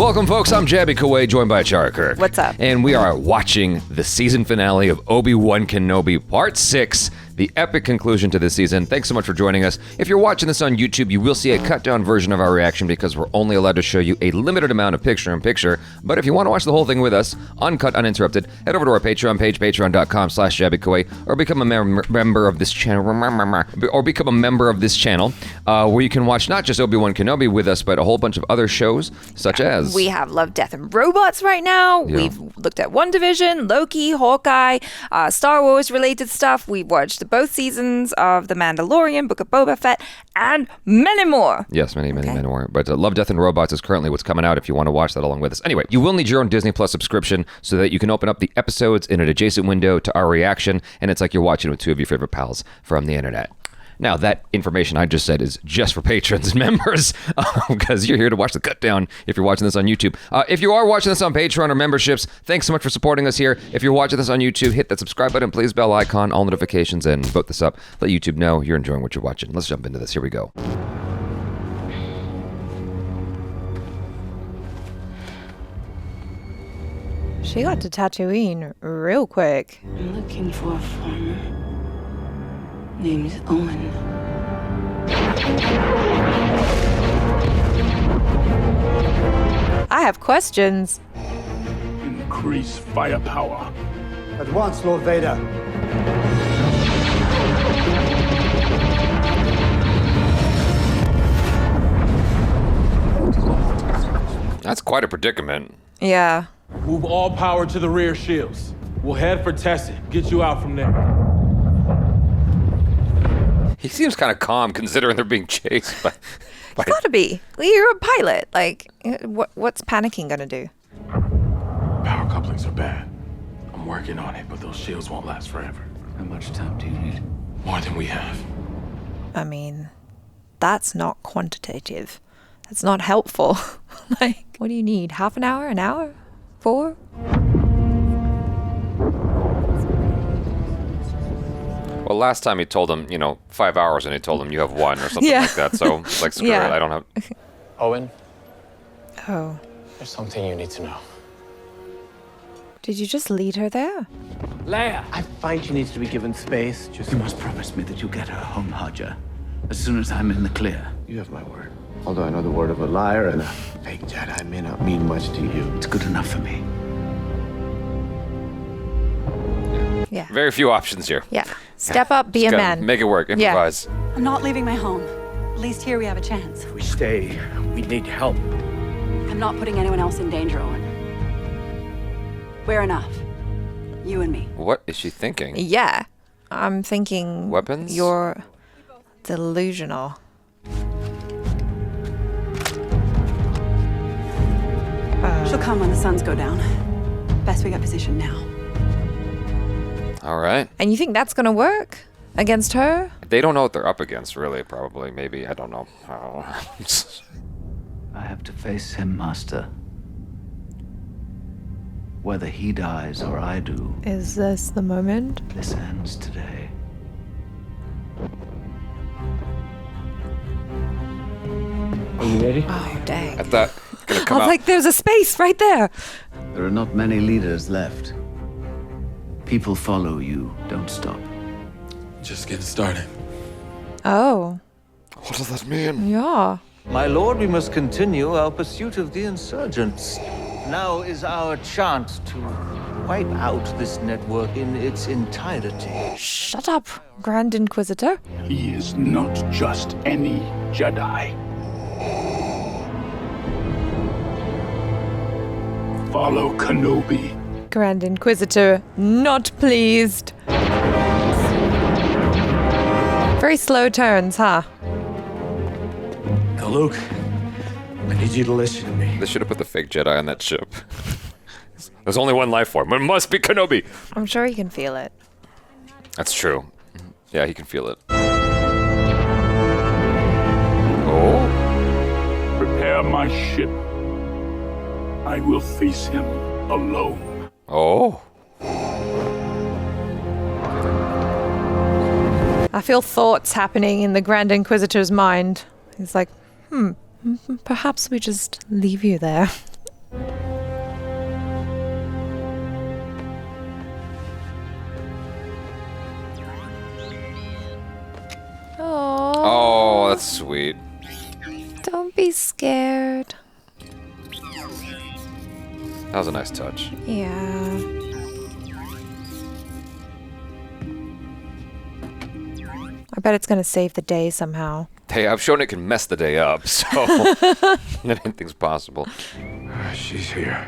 Welcome, folks. I'm Jaby Koay, joined by ACHARA KIRK. What's up? And we are watching the season finale of Obi-Wan Kenobi Part 6, the epic conclusion to this season. Thanks so much for joining us. If you're watching this on YouTube, you will see a cut-down version of our reaction because we're only allowed to show you a limited amount of picture-in-picture. But if you want to watch the whole thing with us, uncut, uninterrupted, head over to our Patreon page, patreon.com/JabyKoay, or become a member of this channel, where you can watch not just Obi-Wan Kenobi with us, but a whole bunch of other shows, such as... We have Love, Death, and Robots right now. Yeah. We've looked at WandaVision, Loki, Hawkeye, Star Wars-related stuff. We've watched both seasons of The Mandalorian, Book of Boba Fett, and many more. Yes, many more. But Love, Death, and Robots is currently what's coming out if you want to watch that along with us. Anyway, you will need your own Disney Plus subscription so that you can open up the episodes in an adjacent window to our reaction, and it's like you're watching with two of your favorite pals from the internet. Now, that information I just said is just for patrons and members, because you're here to watch the cut down if you're watching this on YouTube. If you are watching this on Patreon or memberships, thanks so much for supporting us here. If you're watching this on YouTube, hit that subscribe button, please, bell icon, all notifications, and vote this up. Let YouTube know you're enjoying what you're watching. Let's jump into this. Here we go. She got to Tatooine real quick. I'm looking for a farmer named Ewan. I have questions. Increase firepower. At once, Lord Vader. That's quite a predicament. Yeah. Move all power to the rear shields. We'll head for Tessie. Get you out from there. He seems kind of calm considering they're being chased by... Gotta be. You're a pilot. Like, what's panicking gonna do? Power couplings are bad. I'm working on it, but those shields won't last forever. How much time do you need? More than we have. I mean, that's not quantitative. That's not helpful. Like, what do you need? Half an hour? An hour? 4? Well, last time he told him, 5 hours, and he told him you have 1 or something Yeah. like that. So, like, screw Yeah. it. I don't have... Owen, Oh. there's something you need to know. Did you just lead her there? Leia! I find she needs to be given space. You must promise me that you'll get her home, Haja, as soon as I'm in the clear. You have my word. Although I know the word of a liar and a fake Jedi may not mean much to you, it's good enough for me. Yeah. Very few options here. Yeah. Step up, be a Just man. gotta make it work. Improvise. I'm not leaving my home. At least here we have a chance. If we stay, we need help. I'm not putting anyone else in danger, Owen. We're enough. You and me. What is she thinking? Yeah. I'm thinking... Weapons? You're delusional. She'll come when the suns go down. Best we get positioned now. All right. And you think that's gonna work? Against her? They don't know what they're up against, really, probably. Maybe. I don't know. I have to face him, Master. Whether he dies or I do, Is this the moment? this ends today. Are you ready? Oh, dang. I thought it's going to I come was out. like, there's a space right there. There are not many leaders left. People follow you. Don't stop. Just getting started. Oh, What does that mean? yeah. My lord, we must continue our pursuit of the insurgents. Now is our chance to wipe out this network in its entirety. Shut up, Grand Inquisitor. He is not just any Jedi. Follow Kenobi. Grand Inquisitor, not pleased. Very slow turns, huh? Now, Luke, I need you to listen to me. They should have put the fake Jedi on that ship. There's only one life form. It must be Kenobi. I'm sure he can feel it. That's true. Yeah, he can feel it. Oh. Prepare my ship. I will face him alone. Oh. I feel thoughts happening in the Grand Inquisitor's mind. He's like, perhaps we just leave you there. Oh, that's sweet. Don't be scared. That was a nice touch. Yeah. I bet it's gonna save the day somehow. Hey, I've shown it can mess the day up, so anything's possible. She's here.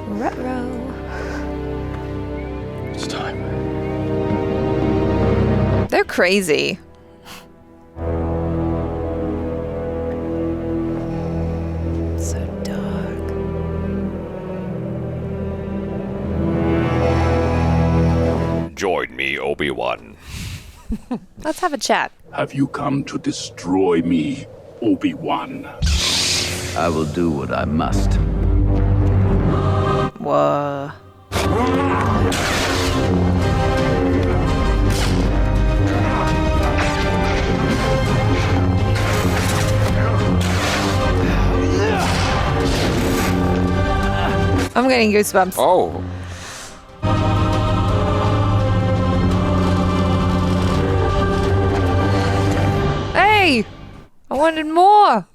Ruh-roh. It's time. They're crazy. So dark. Join me, Obi-Wan. Let's have a chat. Have you come to destroy me, Obi-Wan? I will do what I must. Whoa. I'm getting goosebumps. Oh. Hey! I wanted more!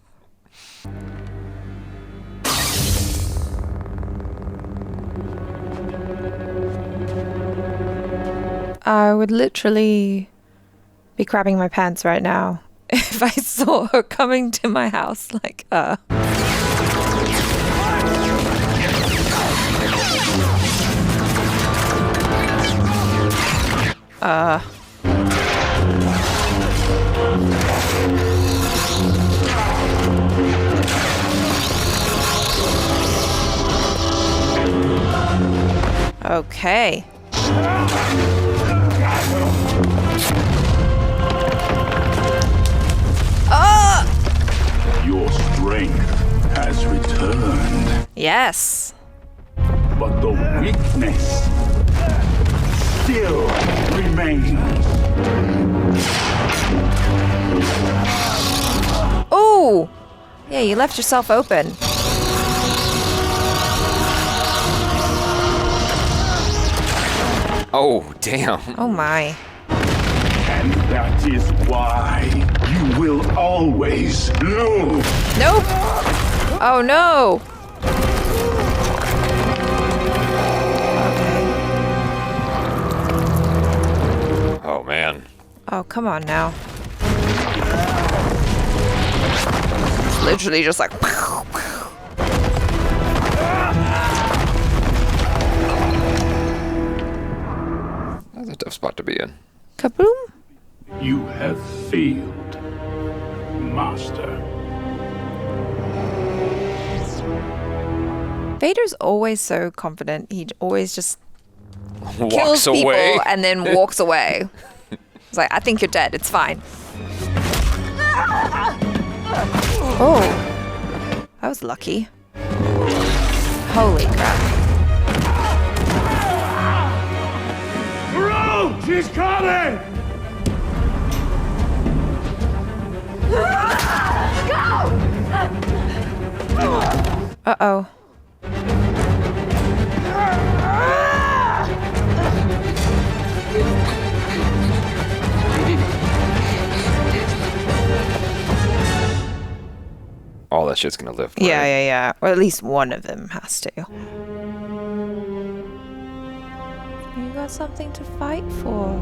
I would literally be crapping my pants right now if I saw her coming to my house like, Okay. Your strength has returned, Yes. but the weakness still remains. Ooh! Yeah, you left yourself open. Oh, damn. Oh my. And that is why you will always lose. Nope! Oh no! Oh, man. Oh, come on now. It's literally just like. That's a tough spot to be in. Kaboom! You have failed, Master. Vader's always so confident. He always just kills Walks people away. and then walks away. It's like, I think you're dead. It's fine. Oh. That was lucky. Holy crap. Bro, she's coming! Uh-oh. All that shit's gonna live. Yeah, right? yeah. Or at least one of them has to. You got something to fight for.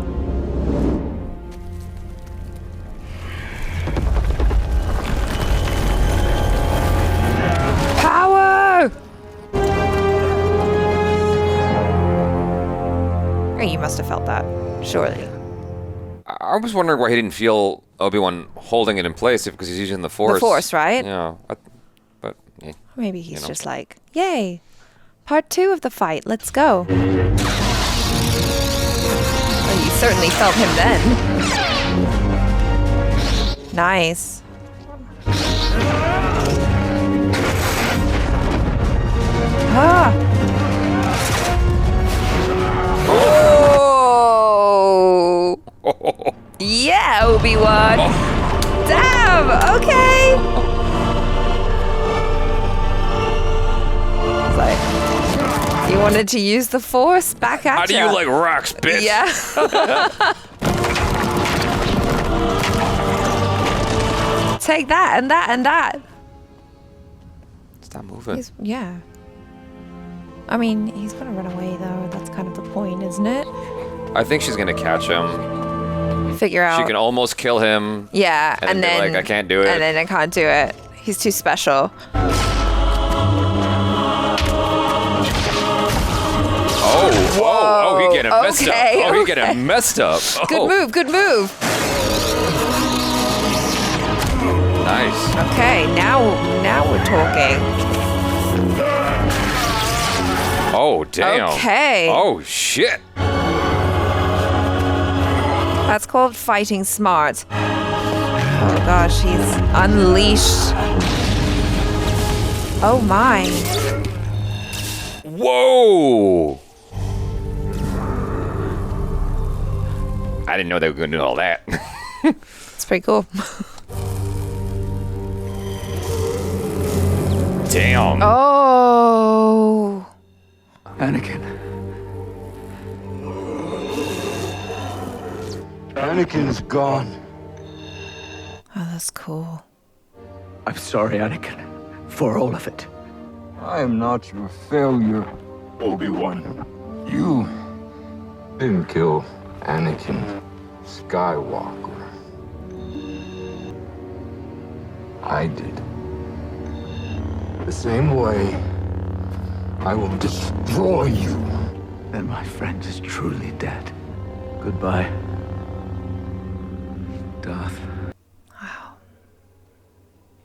Power! Oh, you must have felt that, surely. I was wondering why he didn't feel Obi-Wan holding it in place because he's using the Force. The Force, right? Yeah. But yeah. Maybe he's know. just like, yay, part 2 of the fight, let's go. Well, you certainly felt him then. Nice. Ah. Oh. Yeah, Obi-Wan. Damn, okay. wanted to use the Force back at How do you like rocks, bitch? Yeah. Take that and that and that. Stop moving. Yeah. I mean, he's gonna run away though. That's kind of the point, isn't it? I think she's gonna catch him. Figure out. She can almost kill him. Yeah, and then be like, I can't do it. And then I can't do it. He's too special. Oh, he getting messed up. Oh, he getting messed up. Oh. Good move, good move. Nice. Okay, now we're talking. Oh, damn. Okay. Oh, shit. That's called fighting smart. Oh gosh, he's unleashed. Oh my. Whoa. I didn't know they were going to do all that. It's pretty cool. Damn. Oh. Anakin. Anakin's gone. Oh, that's cool. I'm sorry, Anakin, for all of it. I am not your failure. Obi-Wan, You didn't kill Anakin Skywalker. I did. The same way I will destroy you. Then my friend is truly dead. Goodbye, Darth.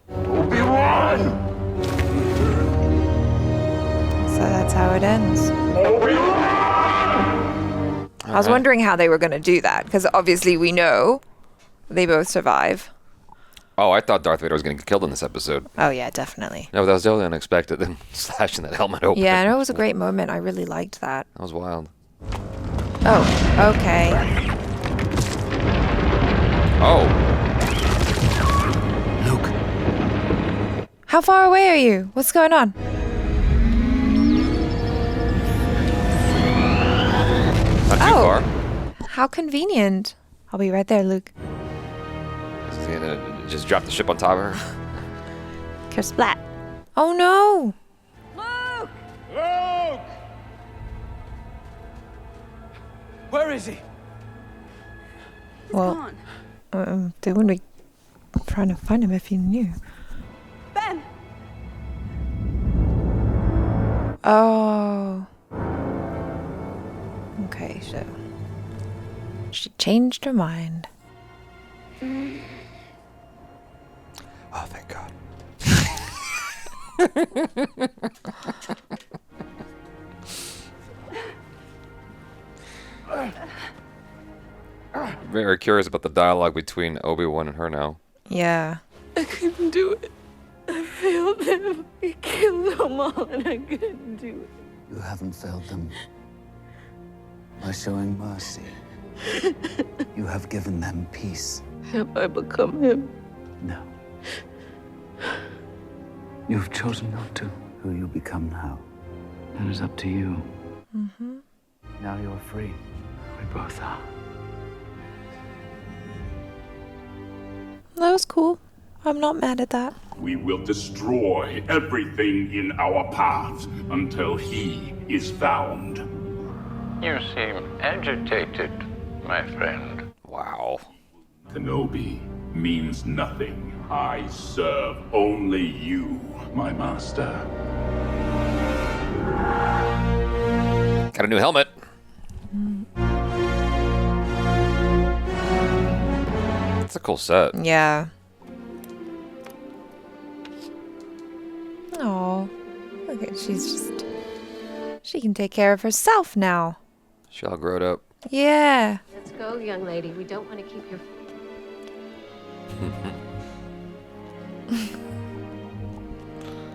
Obi-Wan! So that's how it ends. I was wondering how they were going to do that, because obviously we know they both survive. Oh, I thought Darth Vader was going to get killed in this episode. Oh, yeah, definitely. No, that was totally unexpected. Them slashing that helmet open. Yeah, I know it was a great moment. I really liked that. That was wild. Oh, okay. Oh. Luke. How far away are you? What's going on? Not too far. How convenient. I'll be right there, Luke. Is he gonna just drop the ship on top of her? Kersplat. Oh no! Luke! Where is he? Well, they wouldn't be trying to find him if you knew. Ben! Oh. Okay, so she changed her mind. Oh, thank God. Very curious about the dialogue between Obi-Wan and her now. Yeah. I couldn't do it. I failed them. We killed them all, and I couldn't do it. You haven't failed them. By showing mercy, you have given them peace. Have I become him? No. You've chosen not to. Who you become now, that is up to you. Mm-hmm. Now you're free. We both are. That was cool. I'm not mad at that. we will destroy everything in our paths until he is found. You seem agitated, my friend. Wow. Kenobi means nothing. I serve only you, my master. Got a new helmet. It's a cool set. Yeah. Oh, look at she can take care of herself now. She all growed up. Yeah. Let's go, young lady. We don't want to keep your...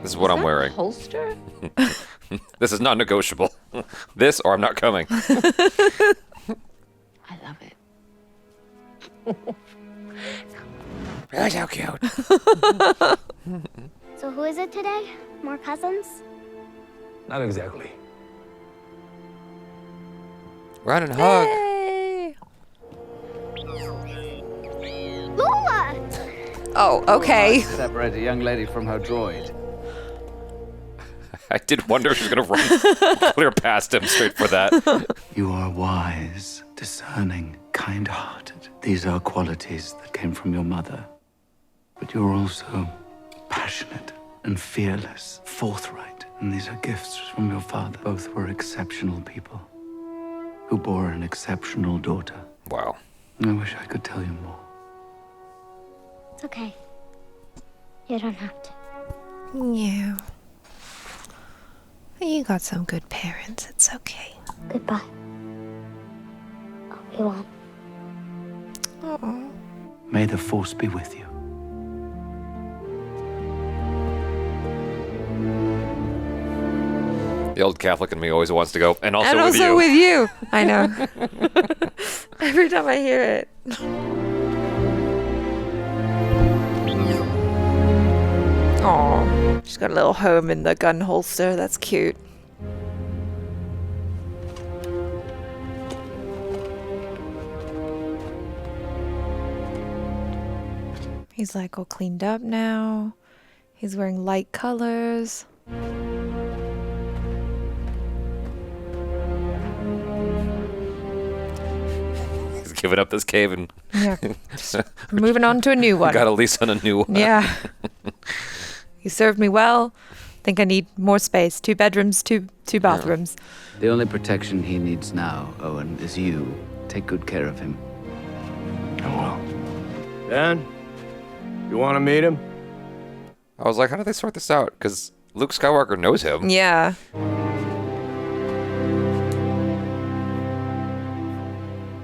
This is what I'm wearing. Holster? This is not negotiable. This or I'm not coming. I love it. That's how cute. So who is it today? More cousins? Not exactly. Run and hug. Yay. Lola! Oh, okay. Separate a young lady from her droid. I did wonder if she was going to run clear past him straight for that. You are wise, discerning, kind-hearted. These are qualities that came from your mother. But you're also passionate and fearless, forthright. And these are gifts from your father. Both were exceptional people who bore an exceptional daughter. Wow. I wish I could tell you more. It's okay. You don't have to. Yeah. You got some good parents. It's okay. Goodbye. Obi-Wan. Oh. May the Force be with you. The old Catholic in me always wants to go, and also with you. I know. Every time I hear it. Aw, she's got a little home in the gun holster. That's cute. He's like all cleaned up now. He's wearing light colors. He's giving up this cave and Yeah. Moving on to a new one. got a lease on a new one. Yeah. You served me well. Think I need more space. 2 bedrooms, two bathrooms. The only protection he needs now, Owen, is you. Take good care of him. I will. Dan, you want to meet him? I was like, how do they sort this out? Because Luke Skywalker knows him. Yeah.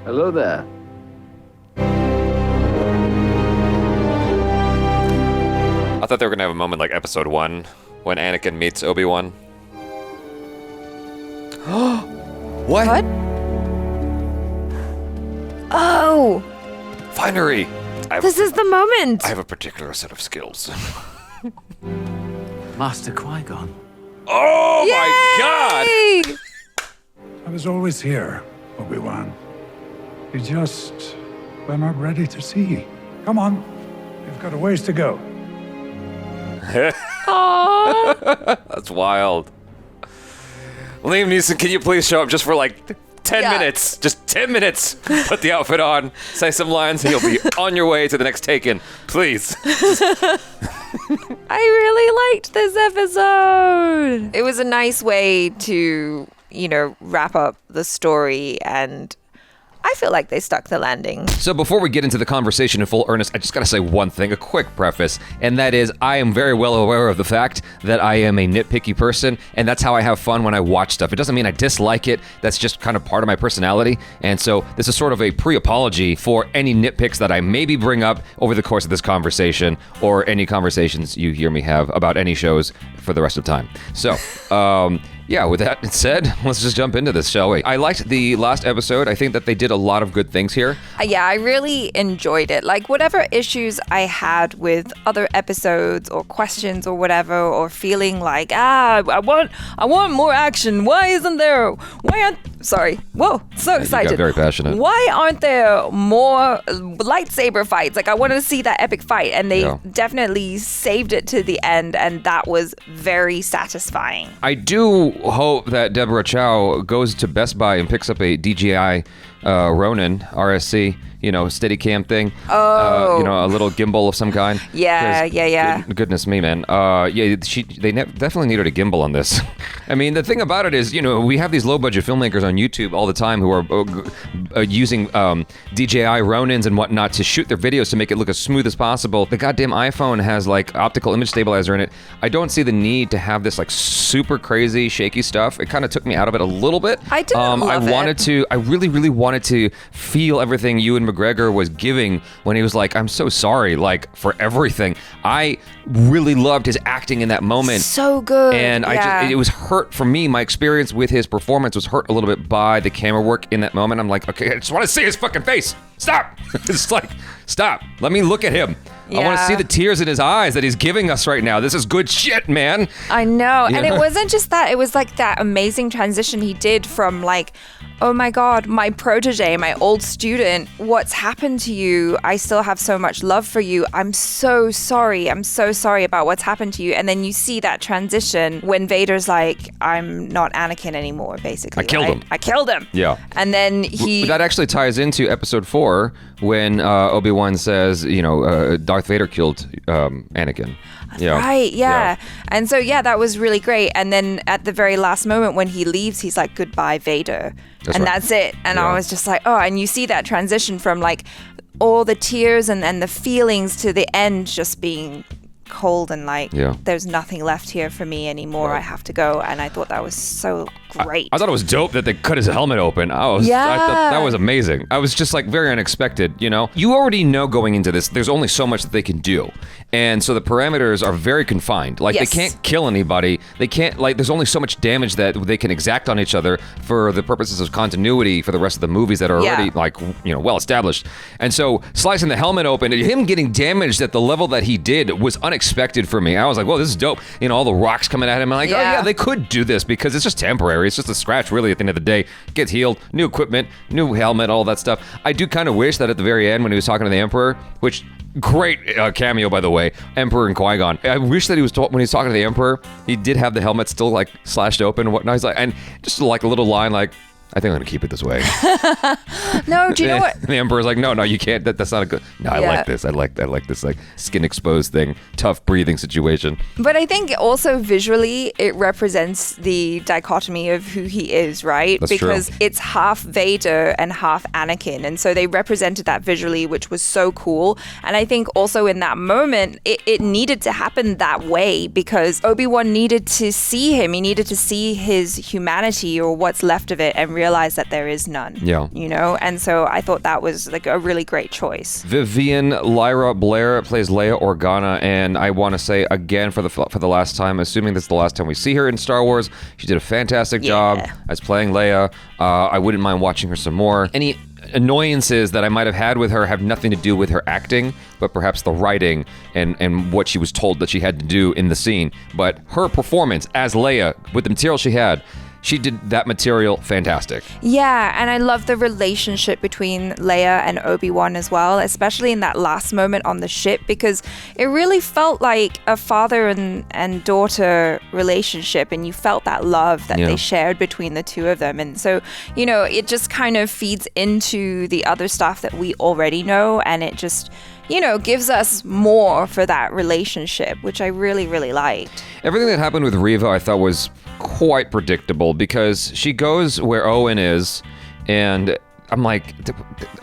Hello there. I thought they were going to have a moment like episode 1 when Anakin meets Obi-Wan. What? What? Oh! Finery! This is the moment! I have a particular set of skills. Master Qui-Gon. Oh my god! I was always here, Obi-Wan. You just were not ready to see. Come on, we've got a ways to go. That's wild. Liam Neeson, can you please show up just for like 10 minutes? Just 10 minutes. Put the outfit on, say some lines, and you'll be on your way to the next Taken. Please. I really liked this episode. It was a nice way to, wrap up the story, and I feel like they stuck the landing. So before we get into the conversation in full earnest, I just gotta say one thing, a quick preface, and that is I am very well aware of the fact that I am a nitpicky person, and that's how I have fun when I watch stuff. It doesn't mean I dislike it, that's just kind of part of my personality, and so this is sort of a pre-apology for any nitpicks that I maybe bring up over the course of this conversation, or any conversations you hear me have about any shows for the rest of time. So, yeah, with that said, let's just jump into this, shall we? I liked the last episode. I think that they did a lot of good things here. Yeah, I really enjoyed it. Like, whatever issues I had with other episodes or questions or whatever, or feeling like, I want more action. Why isn't there? Sorry. Whoa, so excited. You got very passionate. Why aren't there more lightsaber fights? Like, I wanted to see that epic fight, and they definitely saved it to the end, and that was very satisfying. I do hope that Deborah Chow goes to Best Buy and picks up a DJI Ronin RSC, Steadicam thing. Oh. A little gimbal of some kind. Yeah. Goodness me, man. They definitely needed a gimbal on this. I mean, the thing about it is, we have these low-budget filmmakers on YouTube all the time who are using DJI Ronins and whatnot to shoot their videos to make it look as smooth as possible. The goddamn iPhone has like optical image stabilizer in it. I don't see the need to have this like super crazy shaky stuff. It kind of took me out of it a little bit. I didn't love it. I really, really wanted to feel everything Ewan McGregor was giving when he was like, I'm so sorry, like, for everything. I really loved his acting in that moment. So good. And it was hurt for me. My experience with his performance was hurt a little bit by the camera work in that moment. I'm like, okay, I just want to see his fucking face. stop. It's like, stop. Let me look at him. I want to see the tears in his eyes that he's giving us right now. This is good shit, man. I know. And it wasn't just that. It was like that amazing transition he did from like, oh my God, my protege, my old student, what's happened to you? I still have so much love for you. I'm so sorry. I'm so sorry about what's happened to you. And then you see that transition when Vader's like, I'm not Anakin anymore, basically. I killed him. I killed him. Yeah. And then That actually ties into episode 4 when Obi-Wan says, Darth Vader killed Anakin. Yeah. Right, yeah. And so, that was really great. And then at the very last moment when he leaves, he's like, goodbye, Vader. That's it. And I was just like, oh, and you see that transition from like all the tears and the feelings to the end just being cold and like, there's nothing left here for me anymore. Right. I have to go. And I thought that was so great. I thought it was dope that they cut his helmet open. I thought that was amazing. I was just like very unexpected, You already know going into this, there's only so much that they can do. And so the parameters are very confined. Like they can't kill anybody. They can't, like, there's only so much damage that they can exact on each other for the purposes of continuity for the rest of the movies that are already well established. And so slicing the helmet open and him getting damaged at the level that he did was unexpected for me. I was like, whoa, this is dope. All the rocks coming at him. I'm like, oh yeah, they could do this because it's just temporary. It's just a scratch really at the end of the day. Gets healed, new equipment, new helmet, all that stuff. I do kind of wish that at the very end when he was talking to the Emperor, which great cameo, by the way, Emperor and Qui-Gon. I wish that when he's talking to the Emperor, he did have the helmet still like slashed open and whatnot. He's like, and just like a little line like, I think I'm gonna keep it this way. No, do you know what? The Emperor's like, no, you can't. That's not a good. No, I like this. I like this like skin exposed thing, tough breathing situation. But I think also visually, it represents the dichotomy of who he is, right? That's because true. it's half Vader and half Anakin, and so they represented that visually, which was so cool. And I think also in that moment, it needed to happen that way because Obi-Wan needed to see him. He needed to see his humanity or what's left of it, and realize that there is none. Yeah. And so I thought that was like a really great choice. Vivian Lyra Blair plays Leia Organa, and I want to say again for the last time, assuming this is the last time we see her in Star Wars, she did a fantastic job as playing Leia. I wouldn't mind watching her some more. Any annoyances that I might have had with her have nothing to do with her acting, but perhaps the writing and what she was told that she had to do in the scene. But her performance as Leia, with the material she had, she did that material fantastic. Yeah, and I love the relationship between Leia and Obi-Wan as well, especially in that last moment on the ship, because it really felt like a father and daughter relationship, and you felt that love that they shared between the two of them. And so, it just kind of feeds into the other stuff that we already know, and it just gives us more for that relationship, which I really, really liked. Everything that happened with Reva I thought was quite predictable because she goes where Owen is, and I'm like,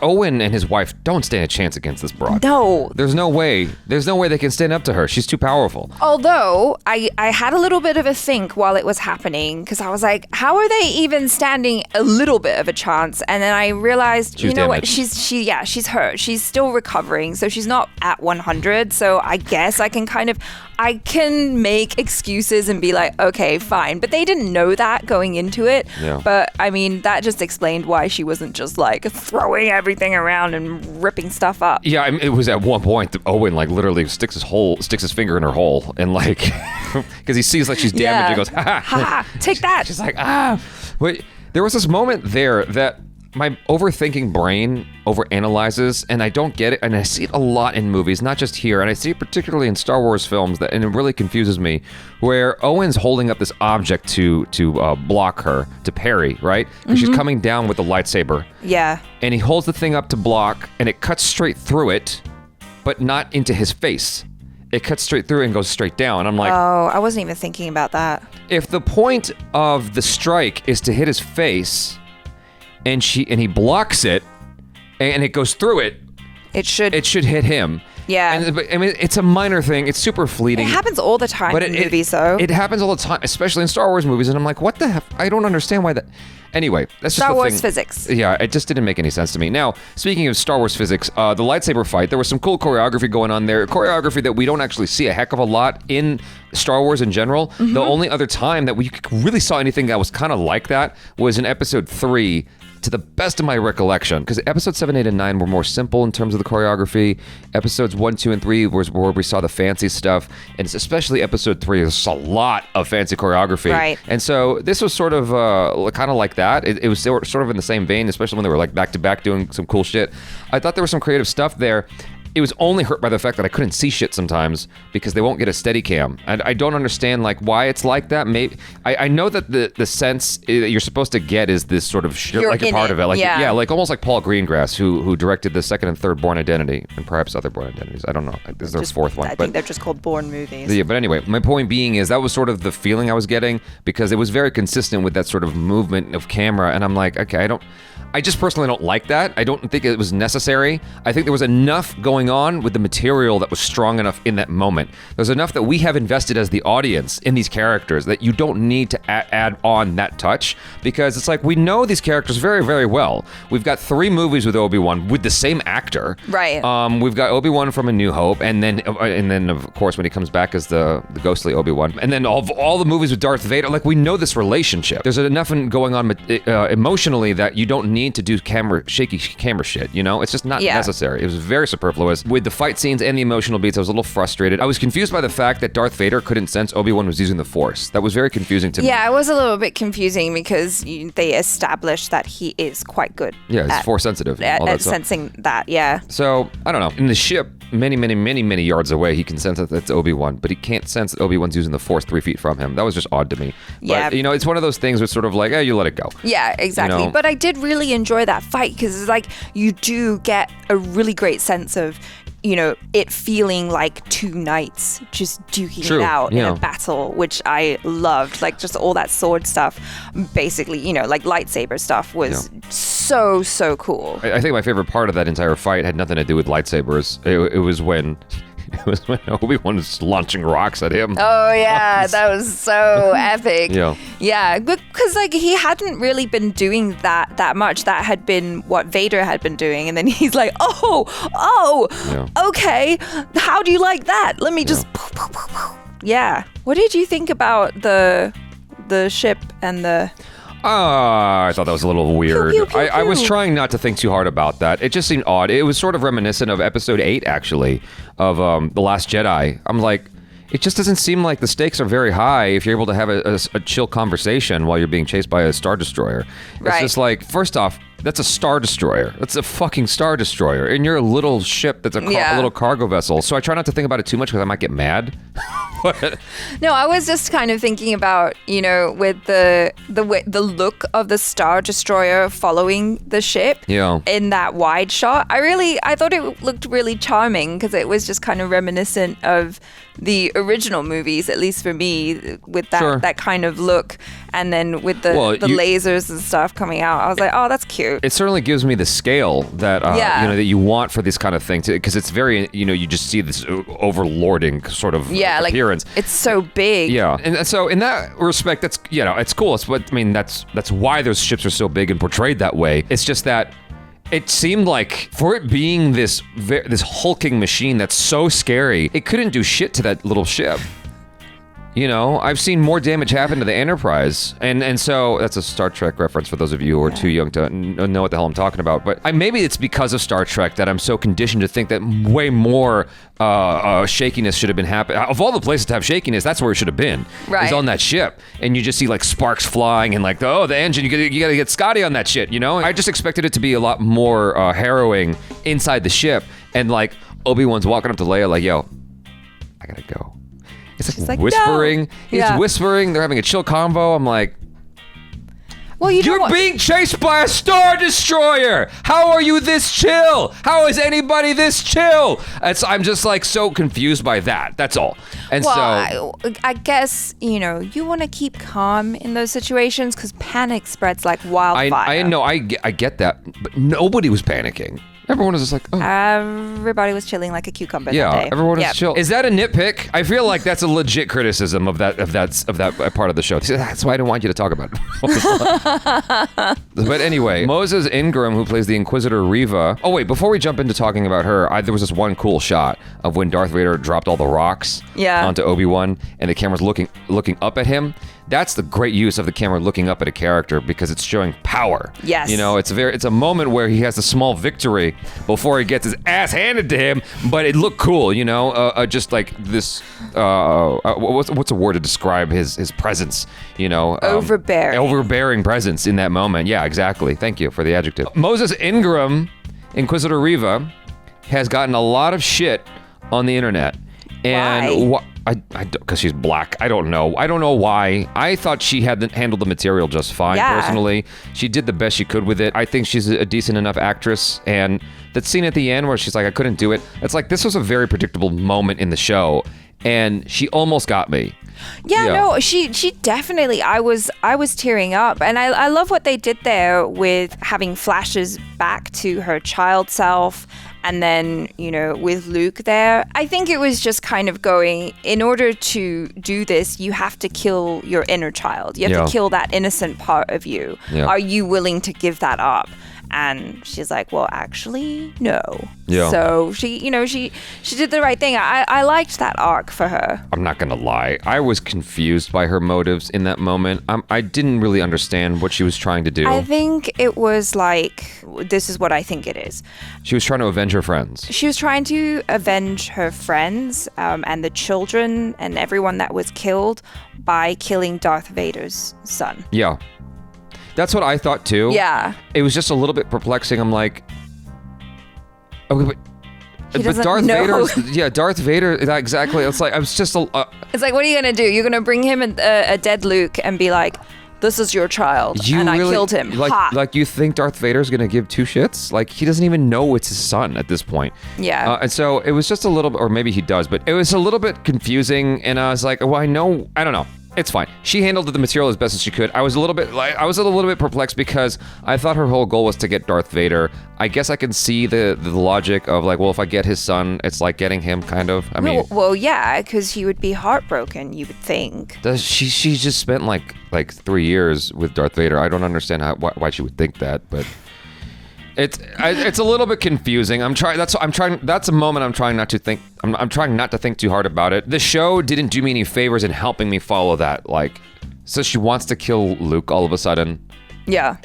Owen and his wife don't stand a chance against this broad. No. There's no way they can stand up to her. She's too powerful. Although, I had a little bit of a think while it was happening, because I was like, how are they even standing a little bit of a chance? And then I realized, what? She's hurt. She's still recovering, so she's not at 100. So I guess I can make excuses and be like, okay, fine. But they didn't know that going into it. Yeah. But I mean, that just explained why she wasn't just like throwing everything around and ripping stuff up. Yeah, it was at one point that Owen like literally sticks his finger in her hole and like, because he sees like she's damaged and goes, ha ha, take that. She's like, Wait, there was this moment there that my overthinking brain overanalyzes, and I don't get it, and I see it a lot in movies, not just here, and I see it particularly in Star Wars films, and it really confuses me, where Owen's holding up this object to block her, to parry, right? Mm-hmm. She's coming down with the lightsaber. Yeah. And he holds the thing up to block, and it cuts straight through it, but not into his face. It cuts straight through and goes straight down. I'm like, oh, I wasn't even thinking about that. If the point of the strike is to hit his face, and he blocks it, and it goes through it, it should hit him. Yeah. And, I mean, it's a minor thing. It's super fleeting. It happens all the time in movies, though. It happens all the time, especially in Star Wars movies. And I'm like, what the heck? I don't understand why that... Anyway, that's just Star the Wars thing. physics. Yeah, it just didn't make any sense to me. Now, speaking of Star Wars physics, the lightsaber fight, there was some cool choreography going on there. Choreography that we don't actually see a heck of a lot in Star Wars in general. Mm-hmm. The only other time that we really saw anything that was kind of like that was in Episode 3. to the best of my recollection, because episodes 7, 8, and 9 were more simple in terms of the choreography. Episodes 1, 2, and 3 was where we saw the fancy stuff, and it's especially episode 3, there's a lot of fancy choreography. Right. And so this was sort of kind of like that. They were sort of in the same vein, especially when they were like back to back doing some cool shit. I thought there was some creative stuff there. It was only hurt by the fact that I couldn't see shit sometimes because they won't get a steady cam. And I don't understand like why it's like that. Maybe I know that the sense that you're supposed to get is this sort of like a part of it. Like yeah, like almost like Paul Greengrass, who directed the second and third Bourne Identity and perhaps other Bourne Identities. I don't know. Is there a fourth one? I think they're just called Bourne movies. Yeah, but anyway, my point being is that was sort of the feeling I was getting because it was very consistent with that sort of movement of camera, and I'm like, okay, I just personally don't like that. I don't think it was necessary. I think there was enough going on with the material that was strong enough in that moment. There's enough that we have invested as the audience in these characters that you don't need to add on that touch, because it's like we know these characters very, very well. We've got 3 movies with Obi-Wan with the same actor. Right. We've got Obi-Wan from A New Hope, and then of course when he comes back as the ghostly Obi-Wan, and then all the movies with Darth Vader. Like we know this relationship. There's enough going on emotionally that you don't need to do shaky camera shit, you know? It's just not necessary. It was very superfluous. With the fight scenes and the emotional beats, I was a little frustrated. I was confused by the fact that Darth Vader couldn't sense Obi-Wan was using the Force. That was very confusing to me. Yeah, it was a little bit confusing because they established that he is quite good. Yeah, he's Force sensitive. At sensing that, yeah. So, I don't know. In the ship, many yards away, he can sense that it's Obi-Wan, but he can't sense that Obi-Wan's using the Force 3 feet from him. That was just odd to me. Yeah. But, you know, it's one of those things where it's sort of like, you let it go. Yeah, exactly. You know? But I did really enjoy that fight because it's like you do get a really great sense of, you know, it feeling like 2 knights just duking it out in a battle, which I loved. Like just all that sword stuff, basically, you know, like lightsaber stuff was so cool. I think my favorite part of that entire fight had nothing to do with lightsabers. It was when Obi-Wan was launching rocks at him. Oh yeah, that was so epic. Yeah, because like he hadn't really been doing that much. That had been what Vader had been doing, and then he's like, okay, how do you like that? Let me just. Yeah. What did you think about the ship and the? I thought that was a little weird. Pew, pew, pew, I was pew. trying not to think too hard about that. It just seemed odd. It was sort of reminiscent of episode 8, actually, of The Last Jedi. I'm like, it just doesn't seem like the stakes are very high if you're able to have a chill conversation while you're being chased by a Star Destroyer. It's just like, first off, that's a Star Destroyer. That's a fucking Star Destroyer. And you're a little ship that's a little cargo vessel. So I try not to think about it too much because I might get mad. No, I was just kind of thinking about, you know, with the look of the Star Destroyer following the ship in that wide shot. I thought it looked really charming because it was just kind of reminiscent of the original movies, at least for me, with that kind of look. And then with the lasers and stuff coming out, I was like, oh, that's cute. It certainly gives me the scale that you know that you want for this kind of thing, because it's very, you know, you just see this overlording sort of appearance. It's so big. Yeah, and so in that respect, that's, you know, it's cool. That's why those ships are so big and portrayed that way. It's just that it seemed like for it being this hulking machine that's so scary, it couldn't do shit to that little ship. You know, I've seen more damage happen to the Enterprise, and so that's a Star Trek reference for those of you who are too young to know what the hell I'm talking about. But maybe it's because of Star Trek that I'm so conditioned to think that way more shakiness should have been happening. Of all the places to have shakiness, that's where it should have been. Right. Is on that ship, and you just see like sparks flying and like the engine. You gotta get Scotty on that shit. You know, I just expected it to be a lot more harrowing inside the ship, and like Obi-Wan's walking up to Leia like, "Yo, I gotta go." It's like whispering. No. He's whispering. They're having a chill convo. I'm like, well, you're being chased by a Star Destroyer. How are you this chill? How is anybody this chill? I'm just like so confused by that. That's all. And I guess, you know, you want to keep calm in those situations because panic spreads like wildfire. I know. I get that, but nobody was panicking. Everyone was just like, oh. Everybody was chilling like a cucumber. Yeah, that day. everyone was chill. Is that a nitpick? I feel like that's a legit criticism of that part of the show. That's why I didn't want you to talk about it. But anyway, Moses Ingram, who plays the Inquisitor Reva. Oh wait, before we jump into talking about her, there was this one cool shot of when Darth Vader dropped all the rocks onto Obi-Wan, and the camera's looking up at him. That's the great use of the camera looking up at a character because it's showing power. Yes. You know, it's a moment where he has a small victory before he gets his ass handed to him, but it looked cool, you know, just like this, what's a word to describe his presence, you know? Overbearing presence in that moment. Yeah, exactly. Thank you for the adjective. Moses Ingram, Inquisitor Reva, has gotten a lot of shit on the internet. And why? Because she's black. I don't know why. I thought she had handled the material just fine, personally. She did the best she could with it. I think she's a decent enough actress. And that scene at the end where she's like, I couldn't do it. It's like, this was a very predictable moment in the show. And she almost got me. Yeah, no, she definitely, I was tearing up. And I love what they did there with having flashes back to her child self. And then, you know, with Luke there, I think it was just kind of going, in order to do this, you have to kill your inner child. You have to kill that innocent part of you. Yeah. Are you willing to give that up? And she's like, well, actually, no. Yeah. So she did the right thing. I liked that arc for her. I'm not gonna lie. I was confused by her motives in that moment. I didn't really understand what she was trying to do. I think it was like, this is what I think it is. She was trying to avenge her friends. She was trying to avenge her friends and the children and everyone that was killed by killing Darth Vader's son. Yeah. That's what I thought too. Yeah. It was just a little bit perplexing. I'm like, okay, but Darth Vader, Darth Vader, exactly. It's like, I was just it's like, what are you gonna do? You're gonna bring him a dead Luke and be like, this is your child, and I killed him. Like you think Darth Vader's gonna give two shits? Like, he doesn't even know it's his son at this point. Yeah. And so it was just a little bit, or maybe he does, but it was a little bit confusing. And I was like, well, I don't know. It's fine. She handled the material as best as she could. I was a little bit perplexed because I thought her whole goal was to get Darth Vader. I guess I can see the logic of like, well, if I get his son, it's like getting him, kind of. I mean, well, yeah, because he would be heartbroken, you would think. She just spent like 3 years with Darth Vader. I don't understand why she would think that, but it's a little bit confusing. That's a moment I'm trying not to think. I'm trying not to think too hard about it. The show didn't do me any favors in helping me follow that. Like, so she wants to kill Luke all of a sudden. Yeah.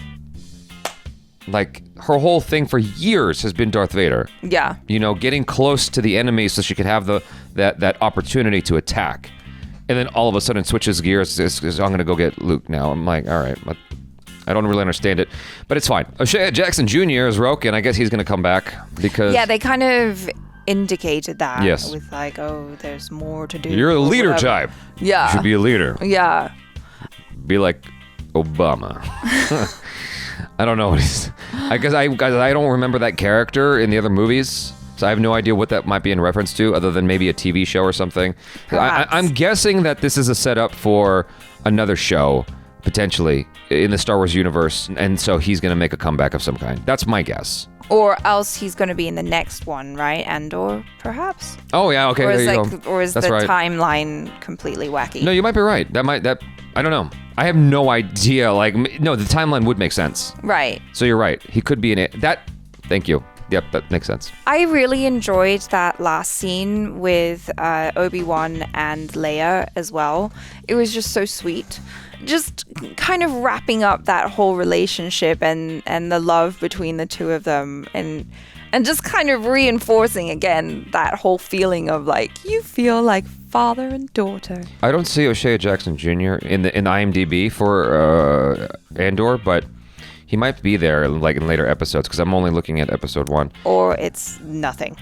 Like, her whole thing for years has been Darth Vader. Yeah. You know, getting close to the enemy so she could have that opportunity to attack. And then all of a sudden switches gears. I'm gonna go get Luke now. I'm like, all right. I don't really understand it, but it's fine. O'Shea Jackson Jr. is Roken. I guess he's going to come back because... Yeah, they kind of indicated that. Yes. With like, oh, there's more to do. You're a leader type. Yeah. You should be a leader. Yeah. Be like Obama. I don't know what he's... I guess I don't remember that character in the other movies, so I have no idea what that might be in reference to, other than maybe a TV show or something. I'm guessing that this is a setup for another show, potentially, in the Star Wars universe, and so he's going to make a comeback of some kind. That's my guess. Or else he's going to be in the next one, right? Andor, perhaps? Oh, yeah, okay, there you go. Or is That's the right. timeline completely wacky? No, you might be right. I don't know. I have no idea. Like, no, the timeline would make sense. Right. So you're right. He could be in it. Thank you. Yep, that makes sense. I really enjoyed that last scene with Obi-Wan and Leia as well. It was just so sweet. Just kind of wrapping up that whole relationship and the love between the two of them, and just kind of reinforcing again that whole feeling of like, you feel like father and daughter. I don't see O'Shea Jackson Jr. in IMDb for Andor, but he might be there like in later episodes because I'm only looking at episode 1. Or it's nothing.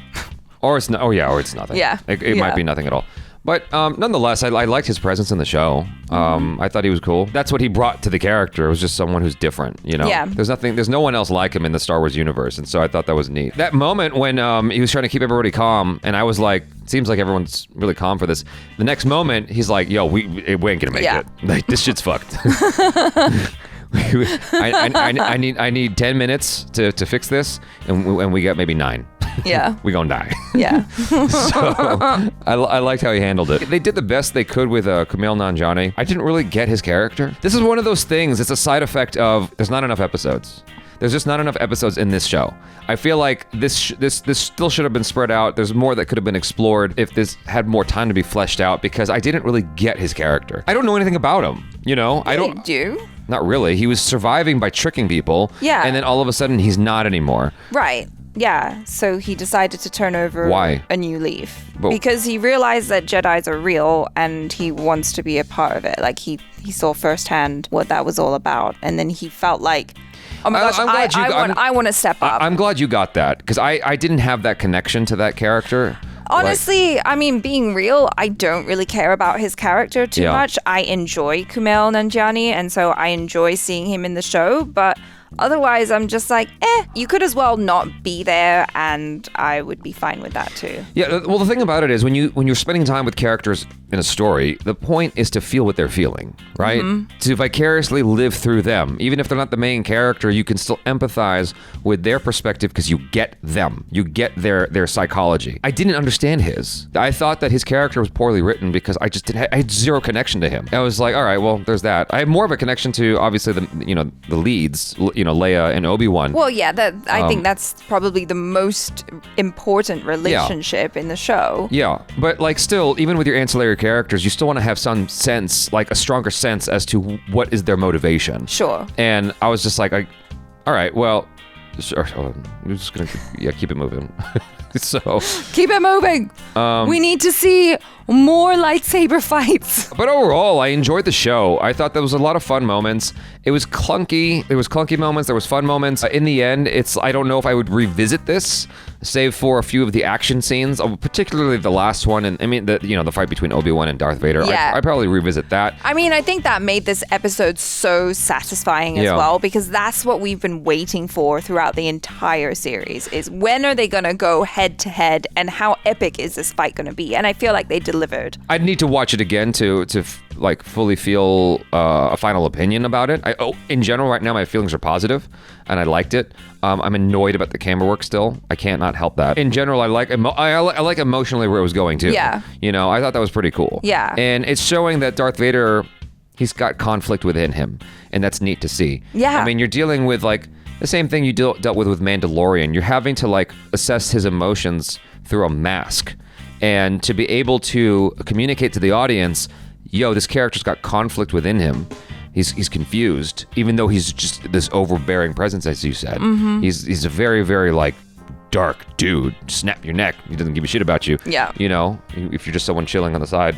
Or it's nothing. Yeah. It might be nothing at all. But nonetheless, I liked his presence in the show. I thought he was cool. That's what he brought to the character. It was just someone who's different, you know? Yeah. There's no one else like him in the Star Wars universe, and so I thought that was neat. That moment when he was trying to keep everybody calm, and I was like, seems like everyone's really calm for this. The next moment, he's like, yo, we ain't gonna make it. Like, this shit's fucked. I need 10 minutes to fix this, and we got maybe 9. Yeah. We gonna die. Yeah. So I liked how he handled it. They did the best they could with Kumail Nanjiani. I didn't really get his character. This is one of those things. It's a side effect of there's not enough episodes. There's just not enough episodes in this show. I feel like this still should have been spread out. There's more that could have been explored if this had more time to be fleshed out, because I didn't really get his character. I don't know anything about him. You know, I don't do. Not really. He was surviving by tricking people. Yeah. And then all of a sudden he's not anymore. Right. Yeah, so he decided to turn over a new leaf. Because he realized that Jedis are real and he wants to be a part of it. Like he saw firsthand what that was all about. And then he felt like, oh my gosh, I want to step up. I'm glad you got that, because I didn't have that connection to that character. Honestly, I mean, being real, I don't really care about his character too much. I enjoy Kumail Nanjiani, and so I enjoy seeing him in the show, but otherwise, I'm just like, you could as well not be there, and I would be fine with that too. Yeah, well, the thing about it is when you're spending time with characters in a story, the point is to feel what they're feeling, right? Mm-hmm. To vicariously live through them. Even if they're not the main character, you can still empathize with their perspective because you get them. You get their psychology. I didn't understand his. I thought that his character was poorly written because I had zero connection to him. I was like, all right, well, there's that. I have more of a connection to obviously the leads, Leia and Obi-Wan. Well, yeah, I think that's probably the most important relationship in the show. Yeah, but like still, even with your ancillary characters, you still want to have some sense, like a stronger sense as to what is their motivation. Sure. And I was just like, all right, well, sure, I'm just gonna keep it moving. So keep it moving. We need to see more lightsaber fights. But overall, I enjoyed the show. I thought there was a lot of fun moments. It was clunky. There was clunky moments. There was fun moments. In the end, I don't know if I would revisit this, save for a few of the action scenes, particularly the last one. And I mean, the fight between Obi-Wan and Darth Vader. Yeah. I'd probably revisit that. I mean, I think that made this episode so satisfying as well, because that's what we've been waiting for throughout the entire series, is when are they going to go head to head, and how epic is this fight going to be? And I feel like they delivered. I'd need to watch it again to like fully feel a final opinion about it. In general, right now my feelings are positive, and I liked it. I'm annoyed about the camera work still. I can't not help that. In general, I like emotionally where it was going too. Yeah. I thought that was pretty cool. Yeah. And it's showing that Darth Vader, he's got conflict within him, and that's neat to see. Yeah. I mean, you're dealing with like the same thing you dealt with Mandalorian. You're having to like assess his emotions through a mask, and to be able to communicate to the audience, yo, this character's got conflict within him. He's confused, even though he's just this overbearing presence, as you said. Mm-hmm. He's a very, very like dark dude. Snap your neck. He doesn't give a shit about you. Yeah. If you're just someone chilling on the side.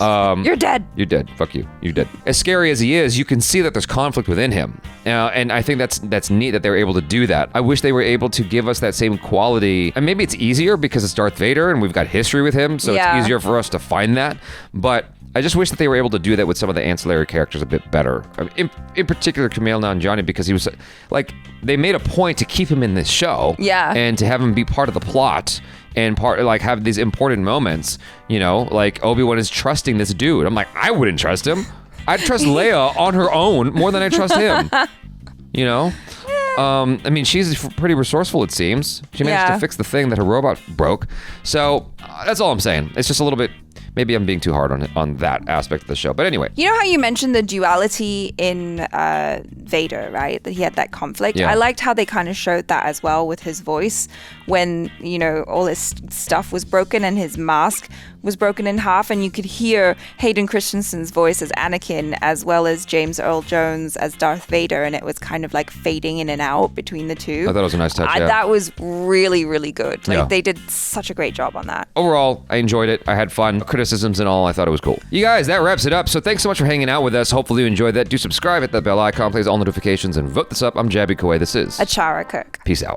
You're dead. You're dead. Fuck you. You're dead. As scary as he is, you can see that there's conflict within him. And I think that's neat that they were able to do that. I wish they were able to give us that same quality. And maybe it's easier because it's Darth Vader and we've got history with him, so it's easier for us to find that. But I just wish that they were able to do that with some of the ancillary characters a bit better. I mean, in particular, Kumail Nanjiani, because he was like, they made a point to keep him in this show. Yeah. And to have him be part of the plot and have these important moments. Like Obi-Wan is trusting this dude. I'm like, I wouldn't trust him. I'd trust Leia on her own more than I trust him. I mean, she's pretty resourceful, it seems. She managed to fix the thing that her robot broke. So that's all I'm saying. It's just a little bit, maybe I'm being too hard on that aspect of the show. But anyway. You know how you mentioned the duality in Vader, right? That he had that conflict. Yeah. I liked how they kind of showed that as well with his voice when, all his stuff was broken and his mask was broken in half, and you could hear Hayden Christensen's voice as Anakin as well as James Earl Jones as Darth Vader, and it was kind of like fading in and out between the two. I thought it was a nice touch, yeah. That was really, really good. They did such a great job on that. Overall, I enjoyed it. I had fun. Criticisms and all, I thought it was cool. You guys, that wraps it up. So thanks so much for hanging out with us. Hopefully you enjoyed that. Do subscribe, hit that bell icon, please all notifications, and vote this up. I'm Jaby Koay. This is ACHARA KIRK. Peace out.